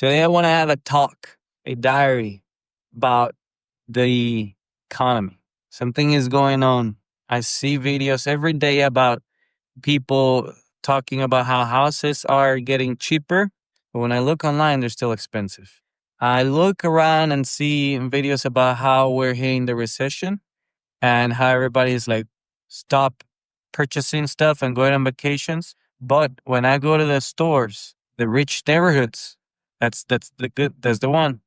Today I want to have a talk, a diary about the economy. Something is going on. I see videos every day about people talking about how houses are getting cheaper, but when I look online, they're still expensive. I look around and see videos about how we're hitting the recession and how everybody is like, stop purchasing stuff and going on vacations. But when I go to the stores, the rich neighborhoods, that's the one.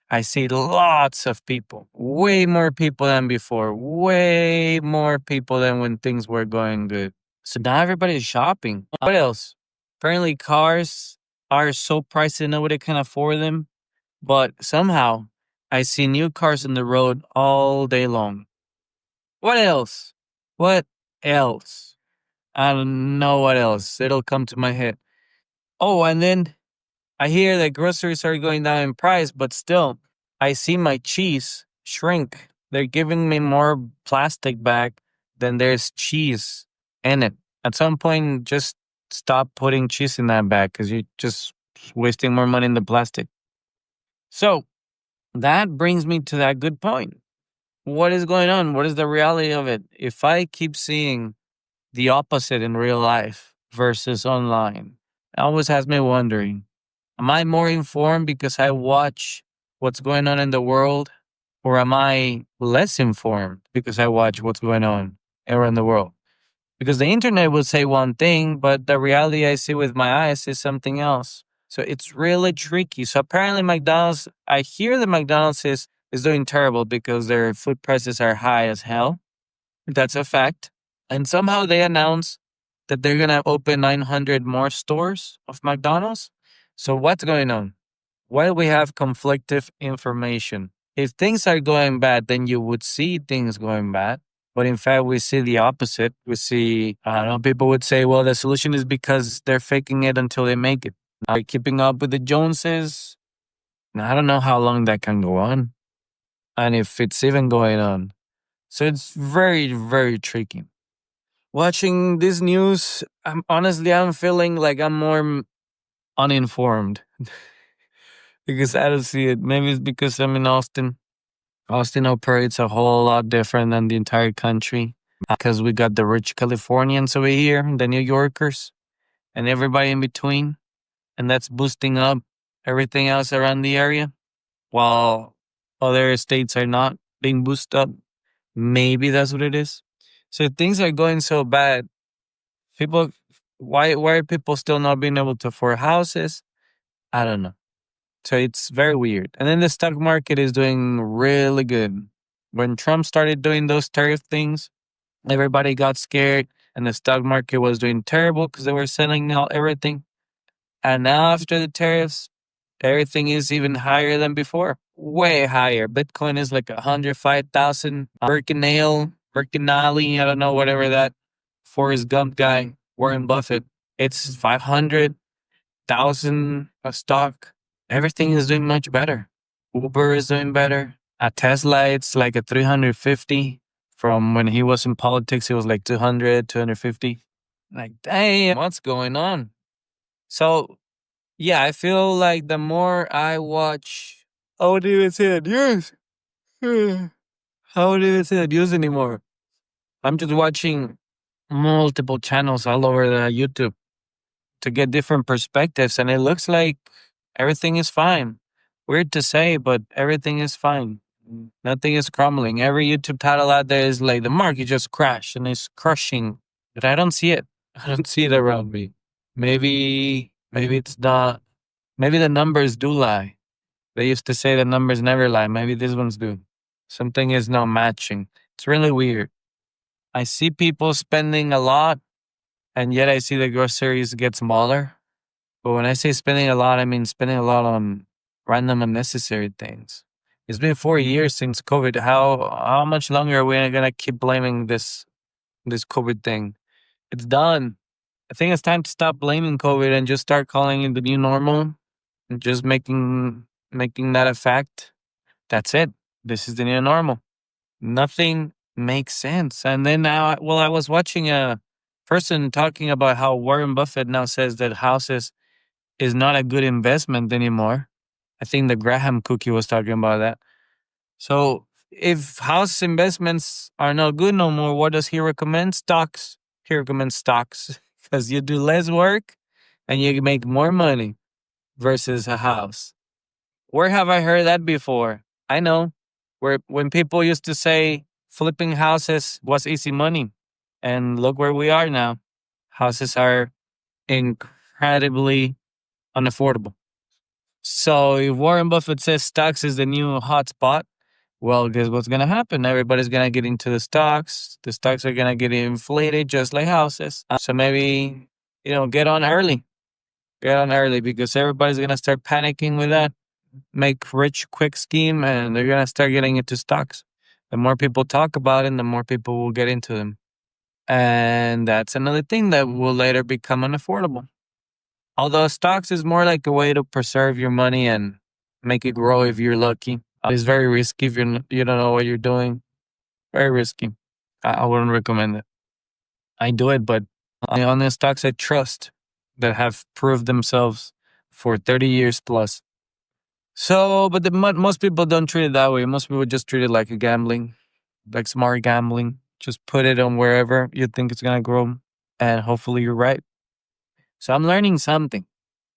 I see lots of people, way more people than before, way more people than when things were going good. So now everybody's shopping. What else? Apparently, cars are so pricey nobody can afford them. But somehow, I see new cars on the road all day long. What else? What else? I don't know what else. It'll come to my head. Oh, and then I hear that groceries are going down in price, but still, I see my cheese shrink. They're giving me more plastic bag than there's cheese in it. At some point, just stop putting cheese in that bag because you're just wasting more money in the plastic. So that brings me to that good point. What is going on? What is the reality of it? If I keep seeing the opposite in real life versus online, it always has me wondering, am I more informed because I watch what's going on in the world? Or am I less informed because I watch what's going on around the world? Because the internet will say one thing, but the reality I see with my eyes is something else. So it's really tricky. So apparently McDonald's, I hear that McDonald's is doing terrible because their food prices are high as hell. That's a fact. And somehow they announce that they're going to open 900 more stores of McDonald's. So what's going on? Why do we have conflictive information? If things are going bad, then you would see things going bad. But in fact, we see the opposite. We see, I don't know, people would say, well, the solution is because they're faking it until they make it. Are you keeping up with the Joneses? Now, I don't know how long that can go on and if it's even going on. So it's very, very tricky. Watching this news, I'm feeling like I'm more uninformed because I don't see it. Maybe it's because I'm in Austin. Austin operates a whole lot different than the entire country because we got the rich Californians over here, the New Yorkers, and everybody in between. And that's boosting up everything else around the area while other states are not being boosted up. Maybe that's what it is. So if things are going so bad, people, why are people still not being able to afford houses? I don't know. So it's very weird. And then the stock market is doing really good. When Trump started doing those tariff things, everybody got scared and the stock market was doing terrible because they were selling out everything. And now after the tariffs, everything is even higher than before. Way higher. Bitcoin is like 105,000. Birkenali, I don't know, whatever that Forrest Gump guy, Warren Buffett, it's 500,000 a stock. Everything is doing much better. Uber is doing better. A Tesla, it's like a 350. From when he was in politics, it was like 200, 250. Like, damn, what's going on? So, yeah, I feel like the more I watch, I wouldn't even say the news. I wouldn't even say the news anymore. I'm just watching multiple channels all over the YouTube to get different perspectives, and it looks like everything is fine. Weird to say, but everything is fine. Nothing is crumbling. Every YouTube title out there is like the market just crashed and it's crushing, but I don't see it. I don't see it around me. Maybe it's not. Maybe the numbers do lie. They used to say the numbers never lie. Maybe these ones do. Something is not matching. It's really weird. I see people spending a lot, and yet I see the groceries get smaller. But when I say spending a lot, I mean spending a lot on random unnecessary things. It's been 4 years since COVID. How much longer are we gonna keep blaming this COVID thing? It's done. I think it's time to stop blaming COVID and just start calling it the new normal and just making that a fact. That's it. This is the new normal. Nothing makes sense. And then now, well, I was watching a person talking about how Warren Buffett now says that houses is not a good investment anymore I think the Graham cookie was talking about that. So if house investments are not good no more, what does he recommend? Stocks. He recommends stocks because you do less work and you make more money versus a house. Where have I heard that before? I know where when people used to say flipping houses was easy money. And look where we are now. Houses are incredibly unaffordable. So if Warren Buffett says stocks is the new hot spot, well, guess what's gonna happen? Everybody's gonna get into the stocks. The stocks are gonna get inflated just like houses. So maybe, get on early. Get on early because everybody's gonna start panicking with that make rich quick scheme and they're gonna start getting into stocks. The more people talk about it, the more people will get into them. And that's another thing that will later become unaffordable. Although stocks is more like a way to preserve your money and make it grow if you're lucky. It's very risky if you don't know what you're doing. Very risky. I wouldn't recommend it. I do it, but on the stocks I trust that have proved themselves for 30 years plus. So, but most people don't treat it that way. Most people just treat it like a gambling, like smart gambling. Just put it on wherever you think it's going to grow. And hopefully you're right. So I'm learning something.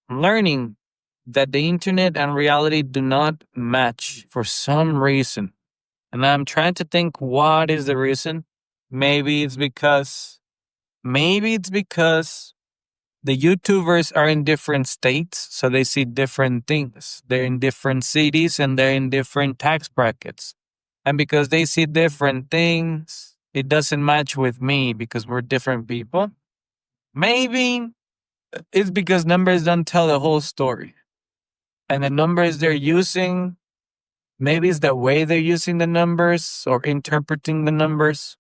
I'm learning that the internet and reality do not match for some reason. And I'm trying to think what is the reason. Maybe it's because the YouTubers are in different states, so they see different things. They're in different cities and they're in different tax brackets. And because they see different things, it doesn't match with me because we're different people. Maybe it's because numbers don't tell the whole story. And the numbers they're using, maybe it's the way they're using the numbers or interpreting the numbers.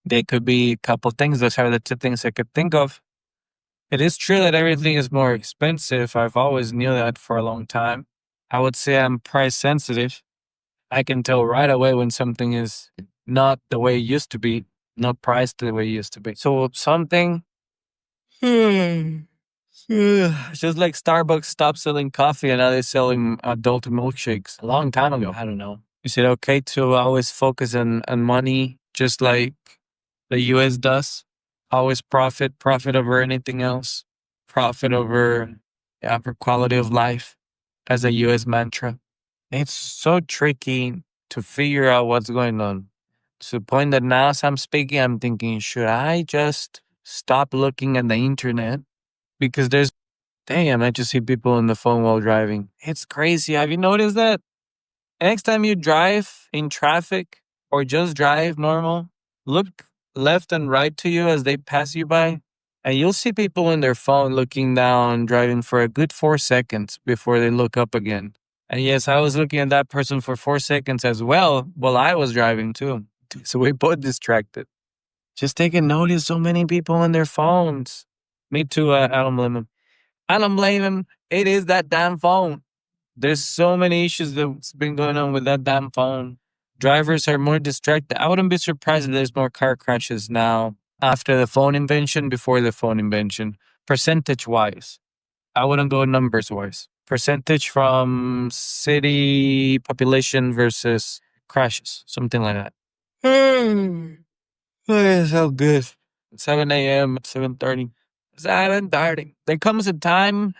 They could be a couple things. Those are the two things I could think of. It is true that everything is more expensive. I've always knew that for a long time. I would say I'm price sensitive. I can tell right away when something is not the way it used to be, not priced the way it used to be. So something, just like Starbucks stopped selling coffee and now they're selling adult milkshakes a long time ago. I don't know. Is it okay to always focus on money just like the US does? Always profit over anything else, profit over for quality of life as a US mantra. It's so tricky to figure out what's going on. To the point that now as I'm speaking, I'm thinking, should I just stop looking at the internet? Because damn, I just see people on the phone while driving. It's crazy. Have you noticed that? Next time you drive in traffic or just drive normal, look left and right to you as they pass you by, and you'll see people on their phone looking down, driving for a good 4 seconds before they look up again. And yes, I was looking at that person for 4 seconds as well while I was driving too. So we both distracted. Just taking notice, so many people on their phones. Me too, I don't blame them. I don't blame them. It is that damn phone. There's so many issues that's been going on with that damn phone. Drivers are more distracted. I wouldn't be surprised if there's more car crashes now after the phone invention, before the phone invention. Percentage wise, I wouldn't go numbers wise. Percentage from city population versus crashes, something like that. It's so good. 7 a.m., 7:30. 7:30. There comes a time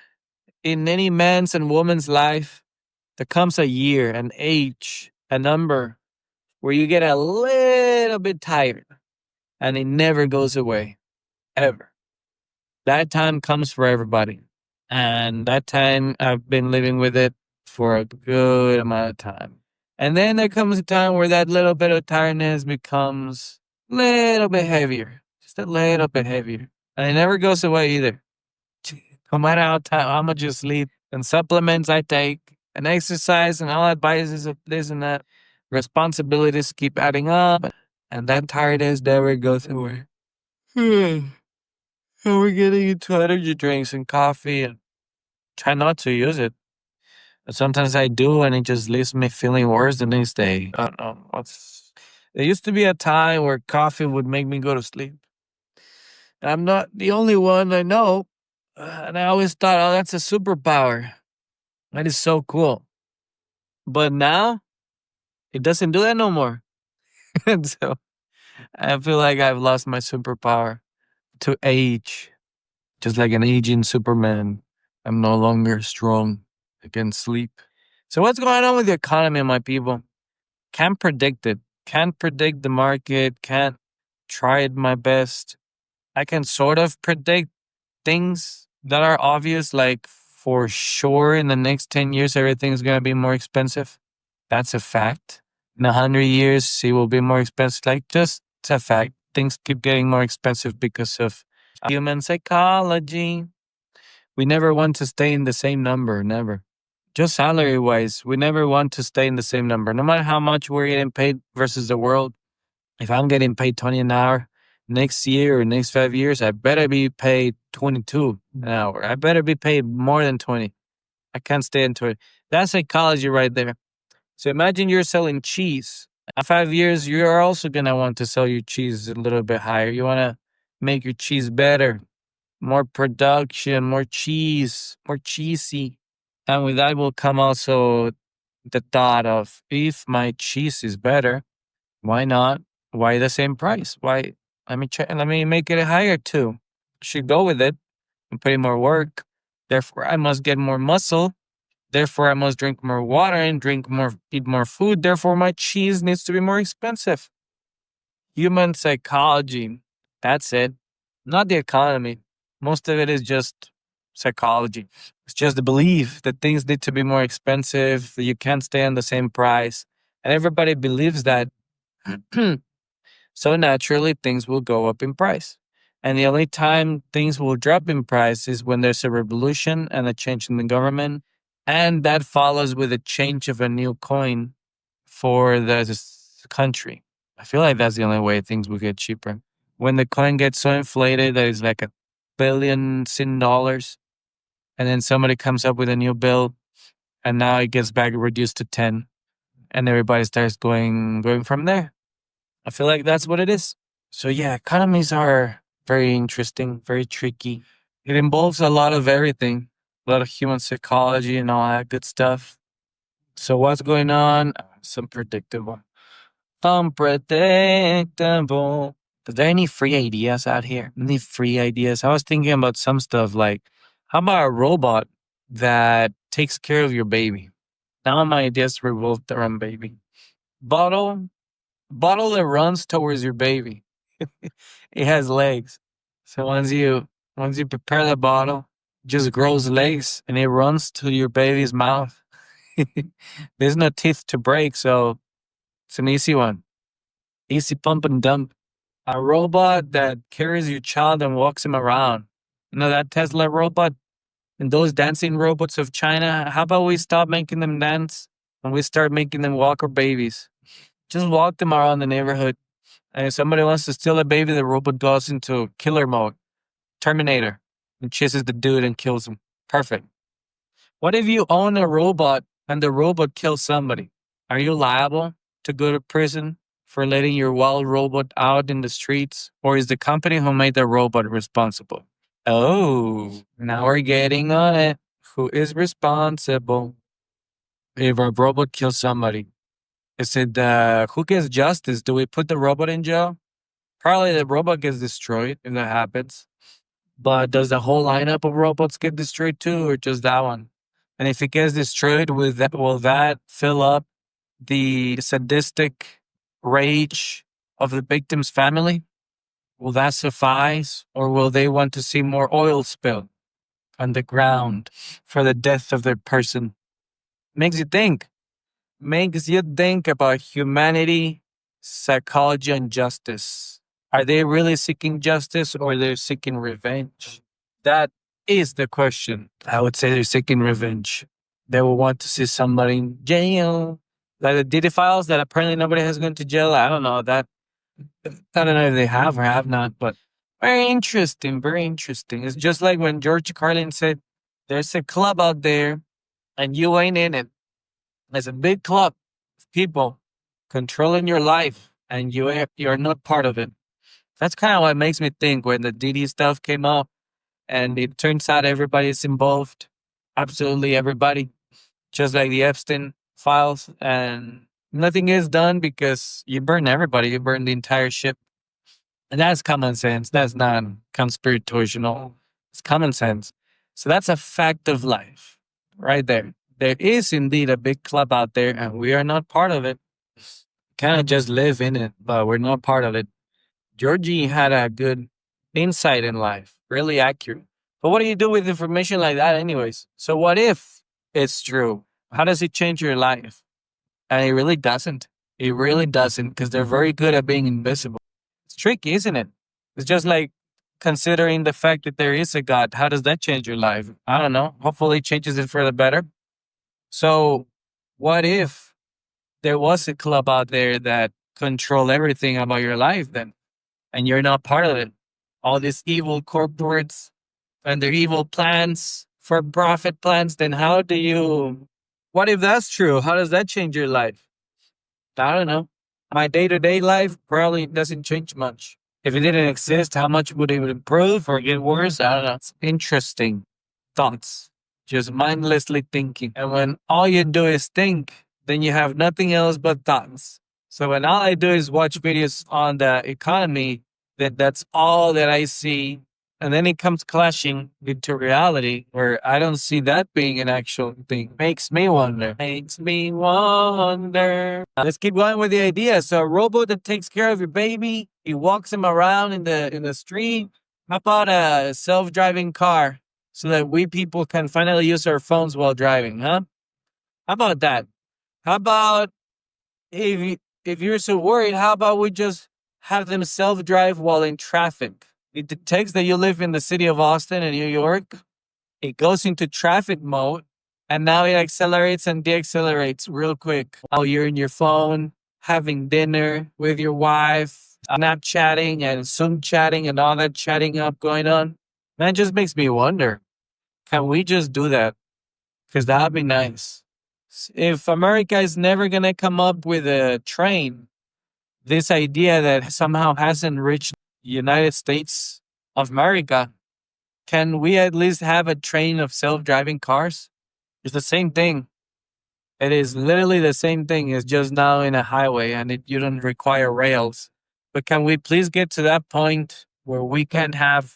in any man's and woman's life, there comes a year, an age, a number where you get a little bit tired and it never goes away, ever. That time comes for everybody. And that time I've been living with it for a good amount of time. And then there comes a time where that little bit of tiredness becomes a little bit heavier, just a little bit heavier. And it never goes away either. No matter how much you sleep and supplements I take and exercise and all advices of this and that, responsibilities keep adding up and that tiredness never goes away. And we're getting into energy drinks and coffee and try not to use it. But sometimes I do and it just leaves me feeling worse the next day. I don't know. There used to be a time where coffee would make me go to sleep. And I'm not the only one I know. And I always thought, oh, that's a superpower. That is so cool. But now it doesn't do that no more. And so I feel like I've lost my superpower to age, just like an aging Superman. I'm no longer strong. I can sleep. So what's going on with the economy, my people? Can't predict it. Can't predict the market. Can't try it my best. I can sort of predict things that are obvious, like for sure in the next 10 years, everything's going to be more expensive. That's a fact. In 100 years, it will be more expensive. Like, just it's a fact. Things keep getting more expensive because of human psychology. We never want to stay in the same number, never. Just salary wise, we never want to stay in the same number. No matter how much we're getting paid versus the world, if I'm getting paid 20 an hour next year or next 5 years, I better be paid 22 an hour. I better be paid more than 20. I can't stay into it. That's psychology right there. So imagine you're selling cheese. In 5 years, you're also going to want to sell your cheese a little bit higher. You want to make your cheese better, more production, more cheese, more cheesy. And with that will come also the thought of, if my cheese is better, why not? Why the same price? Why? Let me make it higher too. Should go with it and put in more work. Therefore, I must get more muscle. Therefore, I must drink more water and eat more food. Therefore, my cheese needs to be more expensive. Human psychology. That's it. Not the economy. Most of it is just psychology. It's just the belief that things need to be more expensive, that you can't stay on the same price. And everybody believes that. So naturally, things will go up in price. And the only time things will drop in price is when there's a revolution and a change in the government. And that follows with a change of a new coin for the country. I feel like that's the only way things will get cheaper. When the coin gets so inflated that it's like $1 billion, and then somebody comes up with a new bill, and now it gets back reduced to 10, and everybody starts going from there. I feel like that's what it is. So yeah, economies are very interesting, very tricky. It involves a lot of everything, a lot of human psychology and all that good stuff. So what's going on? It's unpredictable. Unpredictable. Is there any free ideas out here? Any free ideas? I was thinking about some stuff like, how about a robot that takes care of your baby? Now my ideas revolved around baby. Bottle Bottle that runs towards your baby. It has legs. So once you prepare the bottle, it just grows legs and it runs to your baby's mouth. There's no teeth to break, so it's an easy one. Easy pump and dump. A robot that carries your child and walks him around. You know that Tesla robot and those dancing robots of China? How about we stop making them dance and we start making them walk our babies? Just walk them around the neighborhood. And if somebody wants to steal a baby, the robot goes into killer mode, Terminator, and chases the dude and kills him. Perfect. What if you own a robot and the robot kills somebody? Are you liable to go to prison for letting your wild robot out in the streets? Or is the company who made the robot responsible? Oh, now we're getting on it. Who is responsible if a robot kills somebody? Is it who gets justice? Do we put the robot in jail? Probably the robot gets destroyed if that happens. But does the whole lineup of robots get destroyed too, or just that one? And if it gets destroyed, will that fill up the sadistic rage of the victim's family? Will that suffice? Or will they want to see more oil spill on the ground for the death of their person? Makes you think. Makes you think about humanity, psychology, and justice. Are they really seeking justice or they're seeking revenge? That is the question. I would say they're seeking revenge. They will want to see somebody in jail. Like the Diddy files that apparently nobody has gone to jail. I don't know that. I don't know if they have or have not, but very interesting. Very interesting. It's just like when George Carlin said, there's a club out there and you ain't in it. There's a big club of people controlling your life and you're not part of it. That's kind of what makes me think when the DD stuff came up and it turns out everybody's involved. Absolutely everybody. just like the Epstein files, and nothing is done because you burn everybody. You burn the entire ship. And that's common sense. That's not conspiratorial. It's common sense. So that's a fact of life right there. There is indeed a big club out there, and we are not part of it. Kind of just live in it, but we're not part of it. Georgie had a good insight in life, really accurate. But what do you do with information like that, anyways? So, what if it's true? How does it change your life? And it really doesn't. It really doesn't, because they're very good at being invisible. It's tricky, isn't it? It's just like considering the fact that there is a God. How does that change your life? I don't know. Hopefully, it changes it for the better. So, what if there was a club out there that control everything about your life then, and you're not part of it? All these evil corporates and their evil plans for profit plans, then how do you, what if that's true? How does that change your life? I don't know. My day to day life probably doesn't change much. If it didn't exist, how much would it improve or get worse? I don't know. It's interesting thoughts, just mindlessly thinking. And when all you do is think, then you have nothing else but thoughts. So when all I do is watch videos on the economy, that's all that I see. And then it comes clashing into reality where I don't see that being an actual thing. Makes me wonder. Makes me wonder. Let's keep going with the idea. So a robot that takes care of your baby, he walks him around in the street. How about a self-driving car so that we people can finally use our phones while driving, huh? How about that? How about if you're so worried, how about we just have them self-drive while in traffic? It detects that you live in the city of Austin and New York. It goes into traffic mode, and now it accelerates and deaccelerates real quick. While you're in your phone, having dinner with your wife, Snapchatting and Zoom chatting and all that chatting up going on. That just makes me wonder, can we just do that? Because that would be nice. If America is never going to come up with a train, this idea that somehow hasn't reached the United States of America, can we at least have a train of self-driving cars? It's the same thing. It is literally the same thing. It's just now in a highway and you don't require rails. But can we please get to that point where we can have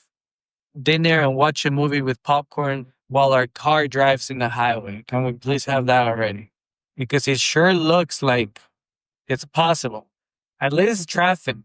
dinner and watch a movie with popcorn while our car drives in the highway? Can we please have that already? Because it sure looks like it's possible. At least traffic.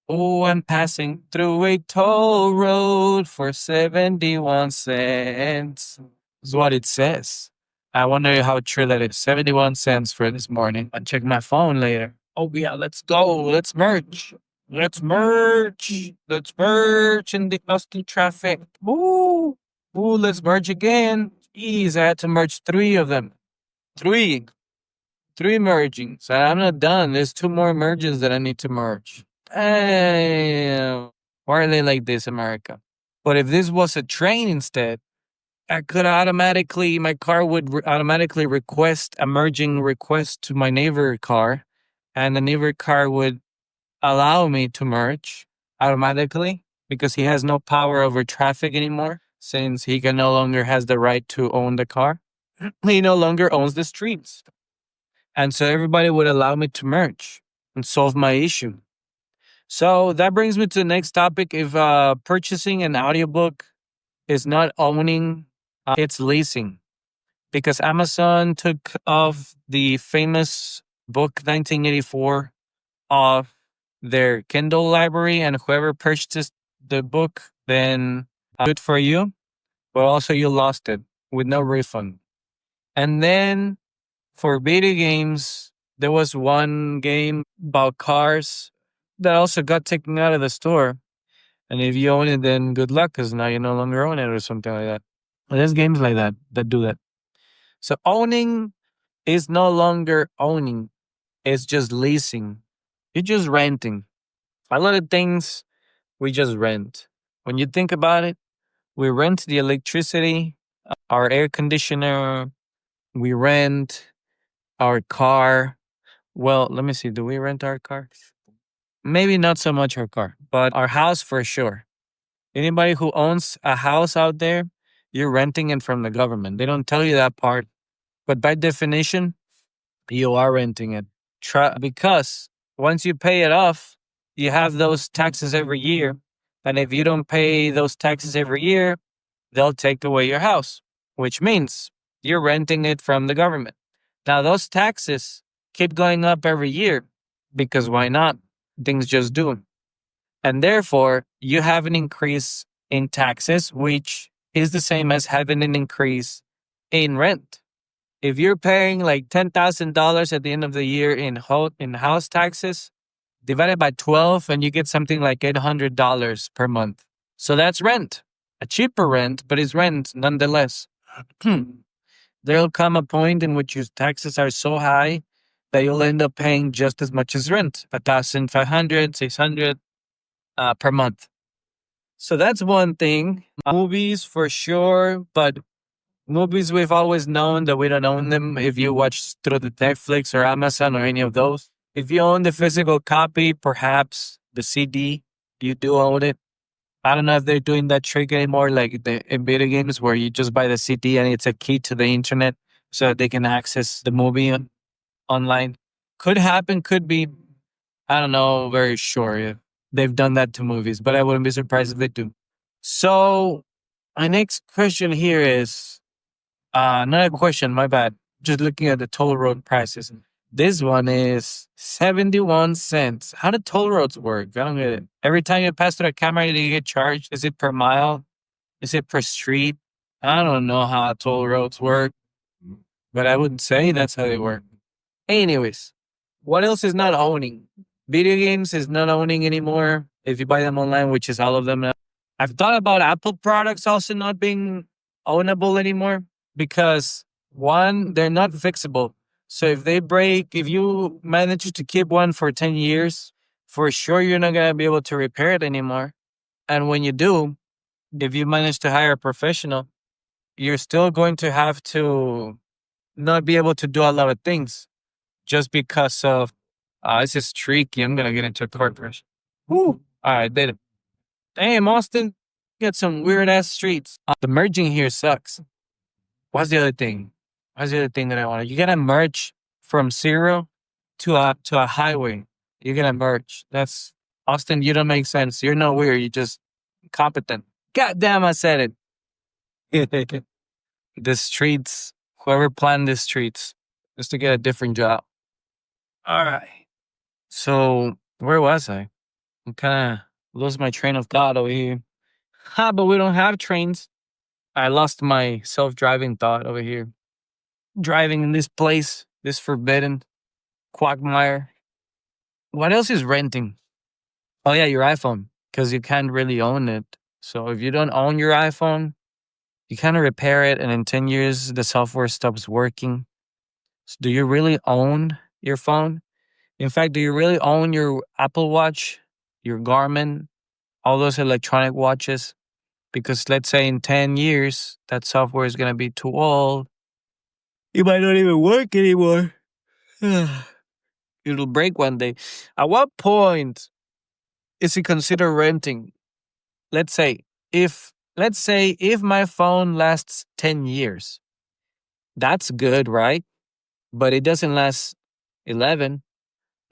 Oh, I'm passing through a toll road for 71 cents. Is what it says. I wonder how true that is. 71 cents for this morning. I'll check my phone later. Oh, yeah, let's go. Let's merge. Let's merge. Let's merge in the Austin traffic. Ooh. Ooh, let's merge again. Jeez, I had to merge 3 of them. 3. 3 merging. So I'm not done. There's 2 more merges that I need to merge. Damn. Why are they like this, America? But if this was a train instead, I could automatically, my car would automatically request a merging request to my neighbor car, and the neighbor car would allow me to merge automatically because he has no power over traffic anymore since he can no longer has the right to own the car. He no longer owns the streets. And so everybody would allow me to merge and solve my issue. So that brings me to the next topic. If purchasing an audiobook is not owning, it's leasing. Because Amazon took off the famous book 1984 off their Kindle library, and whoever purchased the book, then good for you. But also you lost it with no refund. And then for video games, there was one game about cars that also got taken out of the store. And if you own it, then good luck, because now you no longer own it or something like that. Well, there's games like that do that. So owning is no longer owning. It's just leasing. You're just renting. A lot of things we just rent. When you think about it, we rent the electricity, our air conditioner, we rent our car. Well, let me see. Do we rent our car? Maybe not so much our car, but our house for sure. Anybody who owns a house out there, you're renting it from the government. They don't tell you that part. But by definition, you are renting it. Because once you pay it off, you have those taxes every year. And if you don't pay those taxes every year, they'll take away your house, which means you're renting it from the government. Now, those taxes keep going up every year because why not? Things just do. And therefore, you have an increase in taxes, which is the same as having an increase in rent. If you're paying like $10,000 at the end of the year in house taxes, divided by 12, and you get something like $800 per month. So that's rent, a cheaper rent, but it's rent nonetheless. There'll come a point in which your taxes are so high that you'll end up paying just as much as rent, 1,500, 600 per month. So that's one thing. Movies for sure, but movies we've always known that we don't own them if you watch through the Netflix or Amazon or any of those. If you own the physical copy, perhaps the CD, you do own it. I don't know if they're doing that trick anymore, like in video games where you just buy the CD and it's a key to the internet so that they can access the movie online. Could happen, could be. I don't know, very sure if they've done that to movies, but I wouldn't be surprised if they do. So, my next question here is not a question, my bad. Just looking at the toll road prices. This one is 71 cents. How do toll roads work? I don't get it. Every time you pass through a camera, do you get charged? Is it per mile? Is it per street? I don't know how toll roads work, but I would say that's how they work. Anyways, what else is not owning? Video games is not owning anymore if you buy them online, which is all of them now. I've thought about Apple products also not being ownable anymore because one, they're not fixable. So if they break, if you manage to keep one for 10 years, for sure you're not going to be able to repair it anymore. And when you do, if you manage to hire a professional, you're still going to have to not be able to do a lot of things just because of this is tricky. I'm gonna get into a car crash. Woo! All right, did it. Damn, Austin, got some weird ass streets. The merging here sucks. What's the other thing? What's the other thing that I want? You gotta merge from zero to a highway. You're gonna merge. That's Austin. You don't make sense. You're not weird. You're just competent. God damn, I said it. The streets. Whoever planned the streets just to get a different job. All right. So where was I? I'm kind of lost my train of thought over here. Ha, but we don't have trains. I lost my self-driving thought over here. Driving in this place, this forbidden quagmire. What else is renting? Oh yeah, your iPhone, because you can't really own it. So if you don't own your iPhone, you kind of repair it, and in 10 years, the software stops working. So do you really own your phone? In fact, do you really own your Apple Watch, your Garmin, all those electronic watches? Because let's say in 10 years, that software is going to be too old. It might not even work anymore. It'll break one day. At what point is it considered renting? Let's say if my phone lasts 10 years, that's good, right? But it doesn't last 11.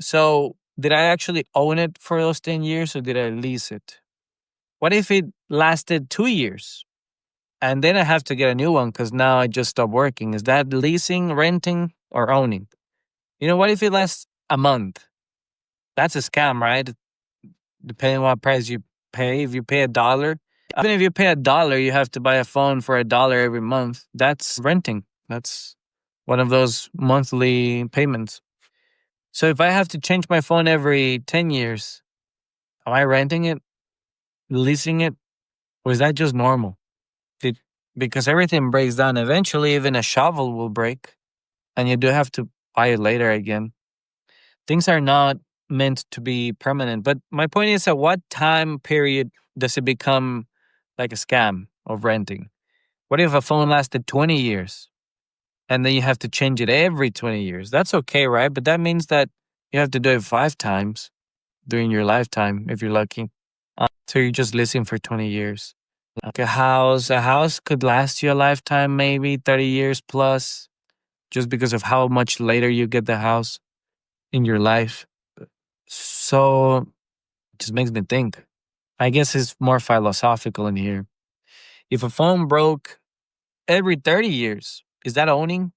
So did I actually own it for those 10 years or did I lease it? What if it lasted 2 years? And then I have to get a new one because now I just stopped working. Is that leasing, renting, or owning? You know, what if it lasts a month? That's a scam, right? Depending on what price you pay. If you pay $1, even if you pay $1, you have to buy a phone for $1 every month. That's renting. That's one of those monthly payments. So if I have to change my phone every 10 years, am I renting it, leasing it, or is that just normal? Because everything breaks down. Eventually, even a shovel will break, and you do have to buy it later again. Things are not meant to be permanent. But my point is, at what time period does it become like a scam of renting? What if a phone lasted 20 years, and then you have to change it every 20 years? That's okay, right? But that means that you have to do it 5 times during your lifetime, if you're lucky. So you're just leasing for 20 years. Like a house could last you a lifetime, maybe 30 years plus. just because of how much later you get the house in your life. So it just makes me think. I guess it's more philosophical in here. If a phone broke every 30 years, is that owning?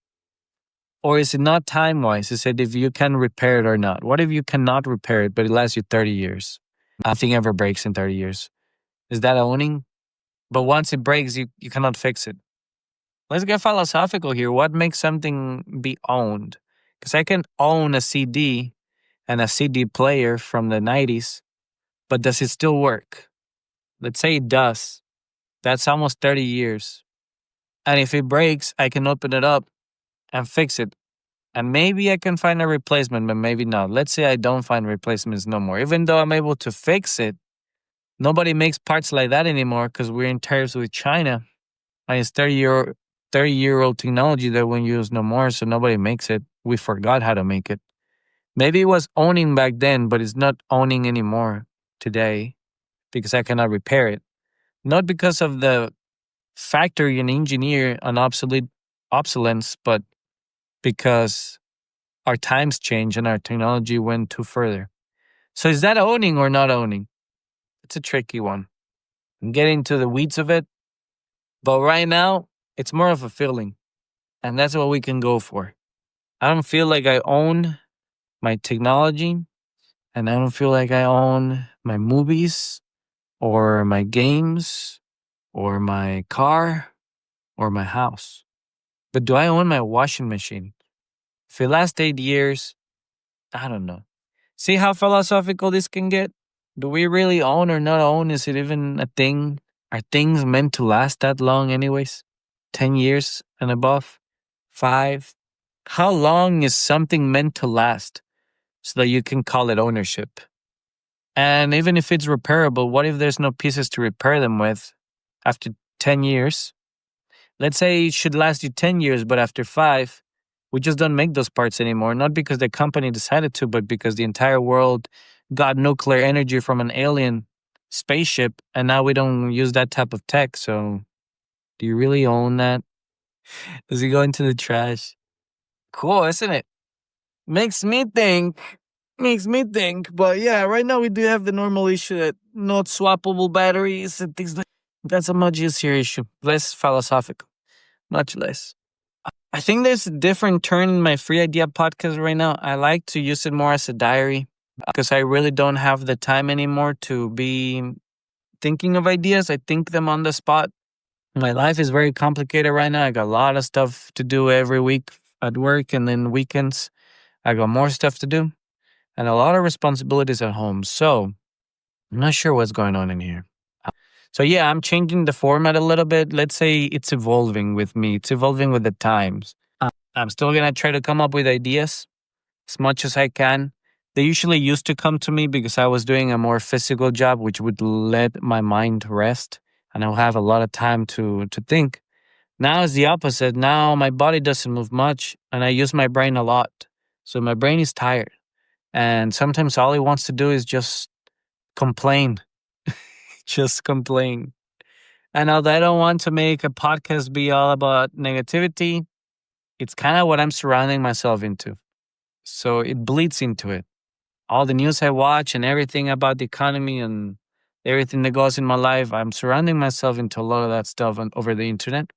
Or is it not time wise? Is it if you can repair it or not? What if you cannot repair it, but it lasts you 30 years? Nothing ever breaks in 30 years. Is that owning? But once it breaks, you cannot fix it. Let's get philosophical here. What makes something be owned? Because I can own a CD and a CD player from the 90s, but does it still work? Let's say it does. That's almost 30 years. And if it breaks, I can open it up and fix it. And maybe I can find a replacement, but maybe not. Let's say I don't find replacements no more. Even though I'm able to fix it, nobody makes parts like that anymore because we're in tariffs with China. And it's 30-year-old technology that we use no more, so nobody makes it. We forgot how to make it. Maybe it was owning back then, but it's not owning anymore today because I cannot repair it. Not because of the factory and engineer and obsolescence, but because our times change and our technology went too further. So is that owning or not owning? It's a tricky one. I'm getting to the weeds of it, but right now it's more of a feeling, and that's what we can go for. I don't feel like I own my technology, and I don't feel like I own my movies or my games or my car or my house. But do I own my washing machine? For the last 8 years, I don't know. See how philosophical this can get? Do we really own or not own? Is it even a thing? Are things meant to last that long, anyways? 10 years and above? 5? How long is something meant to last so that you can call it ownership? And even if it's repairable, what if there's no pieces to repair them with after 10 years? Let's say it should last you 10 years, but after 5, we just don't make those parts anymore. Not because the company decided to, but because the entire world got nuclear energy from an alien spaceship, and now we don't use that type of tech. So, do you really own that? Does it go into the trash? Cool, isn't it? Makes me think. Makes me think. But yeah, right now we do have the normal issue that not swappable batteries and things like that's a much easier issue. Less philosophical. Much less. I think there's a different turn in my free idea podcast right now. I like to use it more as a diary because I really don't have the time anymore to be thinking of ideas. I think them on the spot. My life is very complicated right now. I got a lot of stuff to do every week at work, and then weekends I got more stuff to do and a lot of responsibilities at home. So I'm not sure what's going on in here. So yeah, I'm changing the format a little bit. Let's say it's evolving with me. It's evolving with the times. I'm still going to try to come up with ideas as much as I can. They usually used to come to me because I was doing a more physical job, which would let my mind rest and I'll have a lot of time to think. Now it's the opposite. Now my body doesn't move much and I use my brain a lot. So my brain is tired. And sometimes all it wants to do is just complain. Just complain. And although I don't want to make a podcast be all about negativity, it's kind of what I'm surrounding myself into. So it bleeds into it. All the news I watch and everything about the economy and everything that goes in my life, I'm surrounding myself into a lot of that stuff over the internet.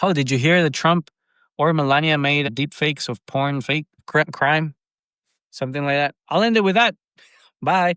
Oh, did you hear that Trump or Melania made deep fakes of porn fake crime? Something like that. I'll end it with that. Bye.